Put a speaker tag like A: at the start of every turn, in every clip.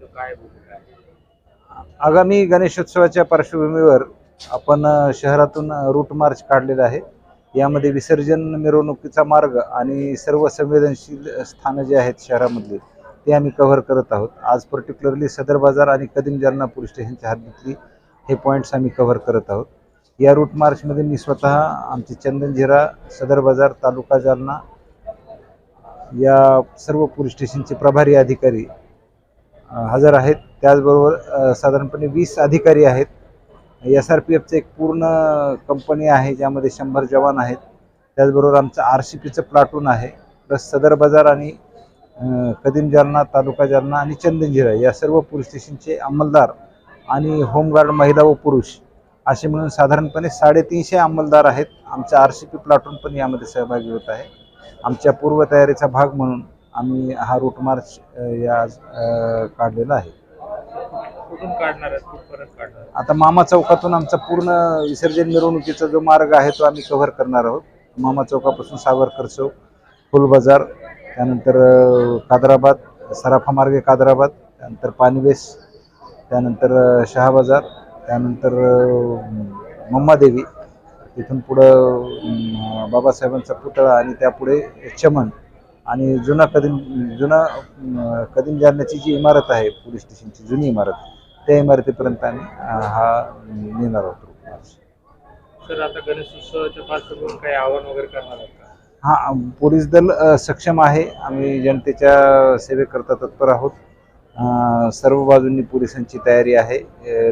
A: नेमकं काय भूमिका आहे?
B: आगामी गणेशोत्सवाच्या पार्श्वभूमीवर आपण शहरातून रूट मार्च काढलेला आहे. यामध्ये विसर्जन मिरवणुकीचा मार्ग आणि सर्व संवेदनशील स्थानं जे आहेत शहरामधली ते आम्ही कव्हर करत आहोत. आज पर्टिक्युलरली सदर बाजार आणि कदीम जालना पोलीस स्टेशनच्या हद्दीतली हे पॉईंट्स आम्ही कव्हर करत आहोत. या रूट मार्चमध्ये मी स्वतः आमचे चंदनझिरा, सदर बाजार, तालुका जालना या सर्व पोलीस स्टेशनचे प्रभारी अधिकारी हजर आहेत. त्याचबरोबर साधारणपणे 20 अधिकारी आहेत. SRPFचं एक पूर्ण कंपनी आहे ज्यामध्ये 100 जवान आहेत. त्याचबरोबर आमचं RCPचं प्लाटून आहे. प्लस सदर बाजार आणि कदीम जालना, तालुका जालना आणि चंदनझिरा या सर्व पोलीस स्टेशनचे अंमलदार आणि होमगार्ड महिला व पुरुष असे मिळून साधारणपणे 350 अंमलदार आहेत. आमचं RCP प्लाटून पण यामध्ये सहभागी होत आहे. आमच्या पूर्वतयारीचा भाग म्हणून आम्ही हा रूट मार्च काढलेला आहे.
A: कुठून काढणार आहेत, कुठपर्यंत काढणार आहेत?
B: आता मामा चौकातून आमचा पूर्ण विसर्जन मिरवणुकीचा जो मार्ग आहे तो आम्ही कव्हर करणार आहोत. मामा चौकापासून सावरकर चौक, फुल बाजार, त्यानंतर कादराबाद, सराफा मार्गे कादराबाद, त्यानंतर पानवेस, त्यानंतर शहा बाजार, त्यानंतर मम्मादेवी, तिथून पुढं बाबासाहेबांचा पुतळा आणि त्यापुढे चमन आणि जुना कदीम जालन्याची जी इमारत आहे पोलीस स्टेशनची जुनी इमारत, त्या इमारतीपर्यंत आम्ही हा नेणार आहोत.
A: सर, आता गणेशोत्सवाच्या पार्श्वभूमीवर काही आवाहन वगैरे करणार आहेत का?
B: हा, पोलीस दल सक्षम आहे. आम्ही जनतेच्या सेवेकरता तत्पर आहोत. सर्व बाजूंनी पोलिसांची तयारी आहे.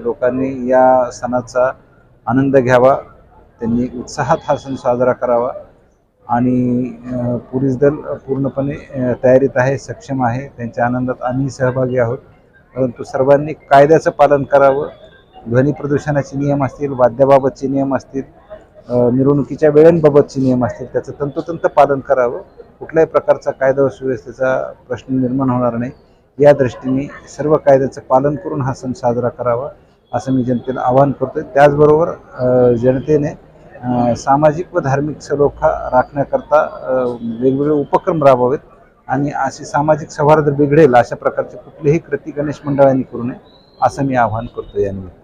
B: लोकांनी या सणाचा आनंद घ्यावा, त्यांनी उत्साहात हा सण साजरा करावा आणि पोलीस दल पूर्णपणे तयारीत आहे, सक्षम आहे. त्यांच्या आनंदात आम्ही सहभागी आहोत. परंतु सर्वांनी कायद्याचं पालन करावं. ध्वनी प्रदूषणाचे नियम असतील, वाद्याबाबतचे नियम असतील, मिरवणुकीच्या वेळांबाबतचे नियम असतील, त्याचं तंतोतंत पालन करावं. कुठल्याही प्रकारचा कायदा व सुव्यवस्थेचा प्रश्न निर्माण होणार नाही या दृष्टीने सर्व कायद्याचं पालन करून हा सण साजरा करावा असं मी जनतेला आवाहन करतोय. त्याचबरोबर जनतेने सामाजिक व धार्मिक सलोखा राखण्याकरता वेगवेगळे उपक्रम राबवावेत आणि अशी सामाजिक सौहार्द बिघडेल अशा प्रकारचे कुठलेही कृती गणेश मंडळांनी करू नये असं मी आवाहन करतो. यानिमित्त